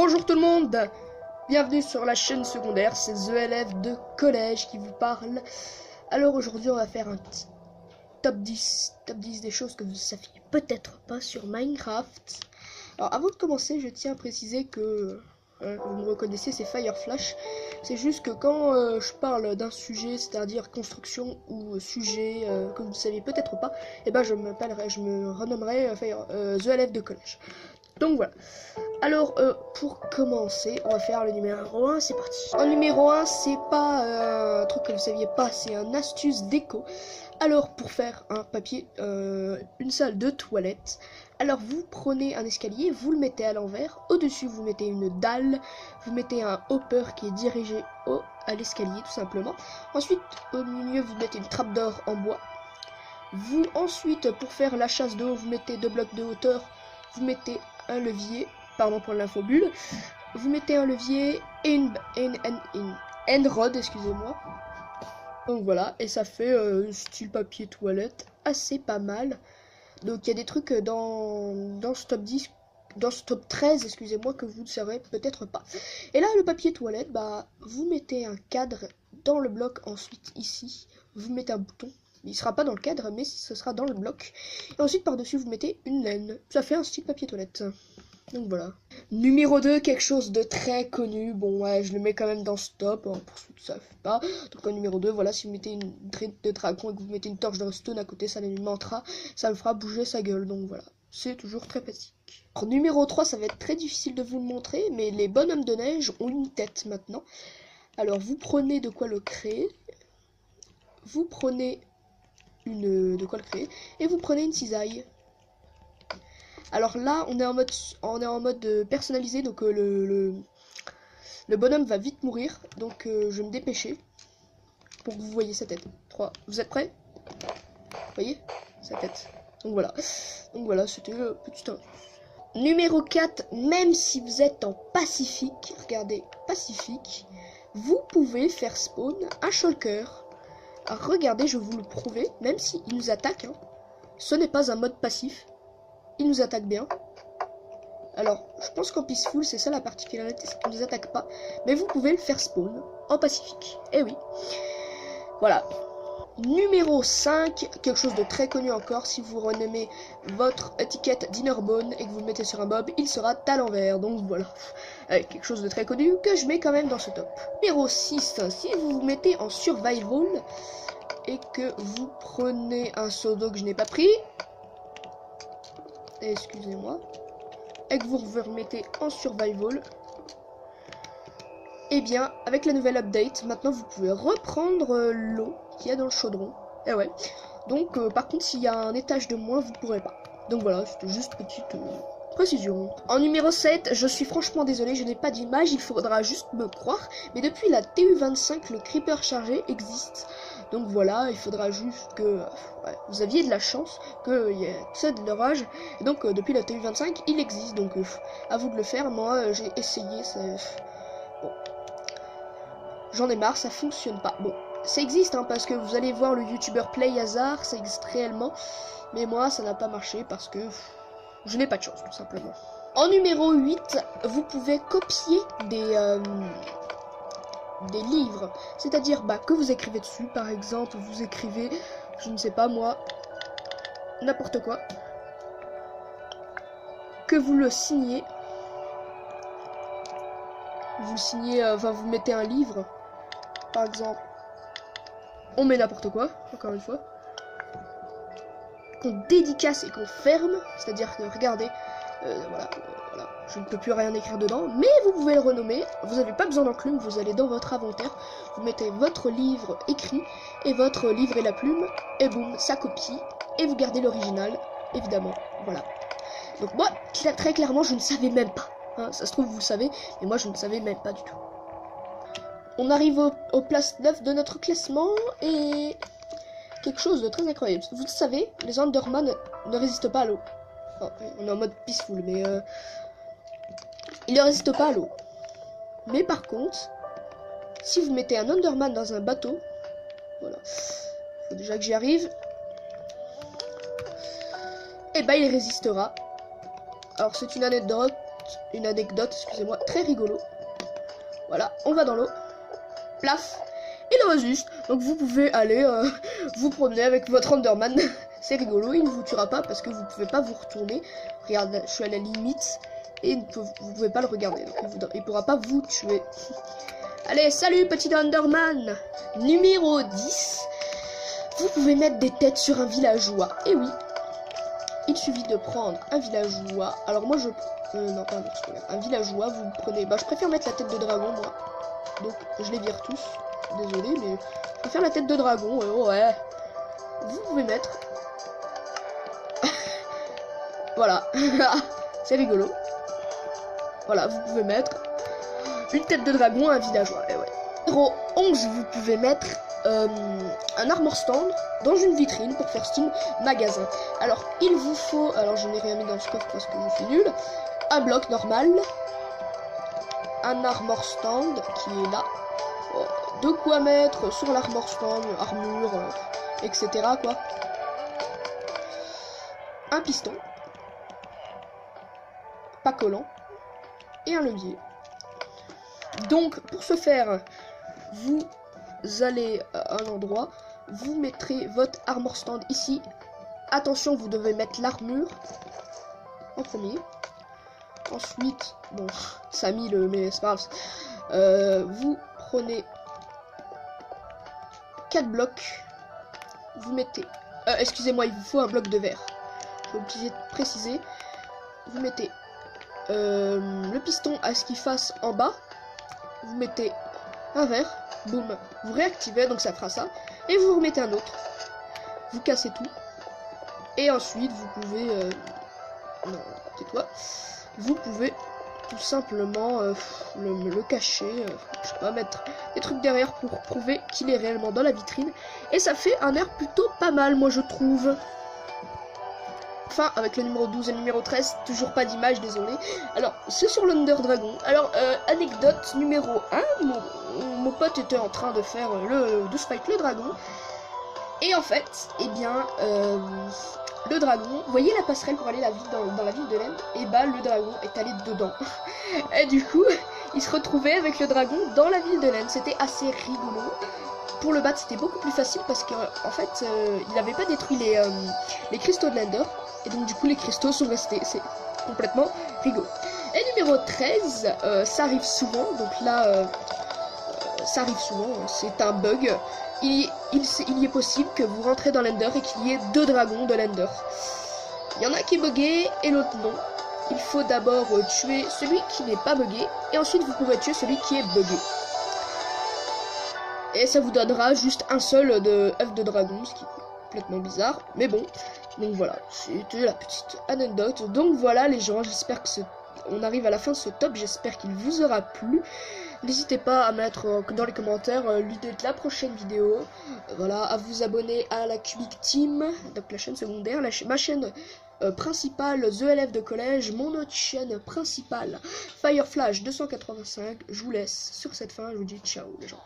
Bonjour tout le monde, bienvenue sur la chaîne secondaire, c'est The Élève de collège qui vous parle. Alors aujourd'hui on va faire un petit top 10 des choses que vous ne saviez peut-être pas sur Minecraft. Alors avant de commencer, je tiens à préciser que vous me reconnaissez, c'est Fireflash. C'est juste que quand je parle d'un sujet, c'est-à-dire construction ou sujet que vous ne saviez peut-être pas, et ben je me renommerai The Élève de collège. Donc voilà. Alors pour commencer, on va faire le numéro 1, c'est parti. En numéro 1, c'est pas un truc que vous saviez pas, c'est un astuce déco. Alors pour faire un papier, une salle de toilette, alors vous prenez un escalier, vous le mettez à l'envers, au-dessus vous mettez une dalle, vous mettez un hopper qui est dirigé à l'escalier tout simplement. Ensuite au milieu vous mettez une trappe d'or en bois. Vous ensuite pour faire la chasse d'eau, vous mettez 2 blocs de hauteur, vous mettez un levier, pardon pour l'infobulle, vous mettez un levier et une end rod, excusez-moi. Donc voilà, et ça fait style papier toilette assez pas mal. Donc il y a des trucs dans ce top 10, dans ce top 13, excusez-moi, que vous ne saurez peut-être pas. Et là, le papier toilette, bah vous mettez un cadre dans le bloc, ensuite ici, vous mettez un bouton. Il sera pas dans le cadre, mais ce sera dans le bloc. Et ensuite, par-dessus, vous mettez une laine. Ça fait un style papier toilette. Donc voilà. Numéro 2, quelque chose de très connu. Bon, ouais, je le mais quand même dans ce top. Hein, pour ceux qui ne savent pas. Donc, en numéro 2, voilà, si vous mettez une traite de dragon et que vous mettez une torche de redstone à côté, ça l'alimentera. Ça me fera bouger sa gueule. Donc voilà. C'est toujours très pratique. Alors, numéro 3, ça va être très difficile de vous le montrer. Mais les bonhommes de neige ont une tête maintenant. Alors, vous prenez de quoi le créer. Vous prenez de quoi le créer et vous prenez une cisaille. Alors là on est en mode personnalisé, donc le bonhomme va vite mourir, donc je vais me dépêcher pour que vous voyez sa tête. 3, vous êtes prêts? Vous voyez sa tête. Donc voilà, c'était le petit indice. Numéro 4, même si vous êtes en Pacifique, regardez, Pacifique, vous pouvez faire spawn un shulker. Alors regardez, je vais vous le prouver, même s'il nous attaque, hein, ce n'est pas un mode passif, il nous attaque bien. Alors, je pense qu'en peaceful, c'est ça la particularité, c'est qu'il ne nous attaque pas, mais vous pouvez le faire spawn en pacifique, eh oui. Voilà. Numéro 5, quelque chose de très connu encore, si vous renommez votre étiquette Dinnerbone et que vous le mettez sur un mob, il sera à l'envers, donc voilà. Quelque chose de très connu que je mets quand même dans ce top. Numéro 6, si vous vous mettez en survival et que vous prenez un seau d'eau que je n'ai pas pris, excusez-moi, et que vous vous remettez en survival, et bien avec la nouvelle update, maintenant vous pouvez reprendre l'eau qu'il y a dans le chaudron. Et ouais. Donc par contre s'il y a un étage de moins, vous pourrez pas. Donc voilà, c'était juste petite précision. En numéro 7, je suis franchement désolé, je n'ai pas d'image, il faudra juste me croire, mais depuis la TU25, le creeper chargé existe. Donc voilà, il faudra juste que ouais, vous aviez de la chance qu'il y ait ça de l'orage. Et donc depuis la TU25, il existe, donc à vous de le faire. Moi j'ai essayé, ça... bon. J'en ai marre, ça fonctionne pas. Bon, ça existe, hein, parce que vous allez voir le youtubeur Play Hazard, ça existe réellement. Mais moi, ça n'a pas marché parce que je n'ai pas de chance, tout simplement. En numéro 8, vous pouvez copier des livres. C'est-à-dire que vous écrivez dessus. Par exemple, vous écrivez, je ne sais pas moi, n'importe quoi. Que vous le signez. Vous le signez, vous mettez un livre. Par exemple, on met n'importe quoi, encore une fois. Qu'on dédicace et qu'on ferme, c'est-à-dire que regardez, voilà, je ne peux plus rien écrire dedans, mais vous pouvez le renommer, vous n'avez pas besoin d'enclume, vous allez dans votre inventaire, vous mettez votre livre écrit, et votre livre et la plume, et boum, ça copie, et vous gardez l'original, évidemment, voilà. Donc moi, très clairement, je ne savais même pas, hein, ça se trouve vous le savez, mais moi je ne savais même pas du tout. On arrive aux places 9 de notre classement, et... quelque chose de très incroyable. Vous le savez, les Enderman ne résistent pas à l'eau. Oh, on est en mode peaceful, mais ils ne résistent pas à l'eau. Mais par contre, si vous mettez un Enderman dans un bateau, voilà, faut déjà que j'y arrive, et il résistera. Alors c'est une anecdote une anecdote, excusez-moi, très rigolo. Voilà, on va dans l'eau. Plaf. Il résiste. Donc vous pouvez aller vous promener avec votre Enderman. C'est rigolo, il ne vous tuera pas parce que vous pouvez pas vous retourner. Regarde, je suis à la limite et vous pouvez pas le regarder. Donc il pourra pas vous tuer. Allez, salut petit Enderman. Numéro 10. Vous pouvez mettre des têtes sur un villageois. Et oui, il suffit de prendre un villageois. Alors moi je... non, pas un villageois, vous prenez... Bah je préfère mettre la tête de dragon, moi. Donc je les vire tous. Désolé, mais je préfère la tête de dragon. Ouais. Vous pouvez mettre... Voilà. C'est rigolo. Voilà, vous pouvez mettre une tête de dragon à un villageois. Et ouais. Numéro 11, vous pouvez mettre un armor stand dans une vitrine pour faire style magasin. Alors, il vous faut... Alors, je n'ai rien mis dans ce coffre parce que je suis nul. Un bloc normal. Un armor stand qui est là. De quoi mettre sur l'armor stand, armure, etc. quoi. Un piston. Pas collant. Et un levier. Donc, pour ce faire, vous allez à un endroit, vous mettrez votre armor stand ici. Attention, vous devez mettre l'armure en premier. Ensuite, bon, ça a mis le... mais c'est pas grave. Vous prenez 4 blocs. Vous mettez... excusez-moi, il vous faut un bloc de verre. J'ai oublié de préciser. Vous mettez le piston à ce qu'il fasse en bas. Vous mettez un verre. Boum. Vous réactivez, donc ça fera ça. Et vous remettez un autre. Vous cassez tout. Et ensuite, vous pouvez... non, tais-toi. Vous pouvez tout simplement le cacher. Je sais pas, mettre des trucs derrière pour prouver qu'il est réellement dans la vitrine. Et ça fait un air plutôt pas mal, moi je trouve. Enfin, avec le numéro 12 et le numéro 13, toujours pas d'image, désolé. Alors, c'est sur l'Under Dragon. Alors, anecdote numéro 1, mon pote était en train de faire de fight le dragon. Et en fait, eh bien, le dragon, vous voyez la passerelle pour aller dans la ville de l'End? Et bah, le dragon est allé dedans. Et du coup, il se retrouvait avec le dragon dans la ville de l'End. C'était assez rigolo. Pour le battre, c'était beaucoup plus facile parce qu'en fait, il n'avait pas détruit les cristaux de l'Ender. Et donc du coup les cristaux sont restés, c'est complètement rigolo. Et numéro 13, ça arrive souvent, donc là, ça arrive souvent, c'est un bug. Il y est possible que vous rentrez dans l'Ender et qu'il y ait 2 dragons de l'Ender. Il y en a qui est bugué et l'autre non. Il faut d'abord tuer celui qui n'est pas bugué, et ensuite vous pouvez tuer celui qui est bugué. Et ça vous donnera juste un seul œuf de dragon, ce qui est complètement bizarre, mais bon. Donc voilà, c'était la petite anecdote. Donc voilà les gens, j'espère que on arrive à la fin de ce top, j'espère qu'il vous aura plu. N'hésitez pas à mettre dans les commentaires l'idée de la prochaine vidéo. Voilà, à vous abonner à la Cubic Team, donc la chaîne secondaire, ma chaîne principale The Élève de Collège, mon autre chaîne principale Fireflash 285. Je vous laisse sur cette fin, je vous dis ciao les gens.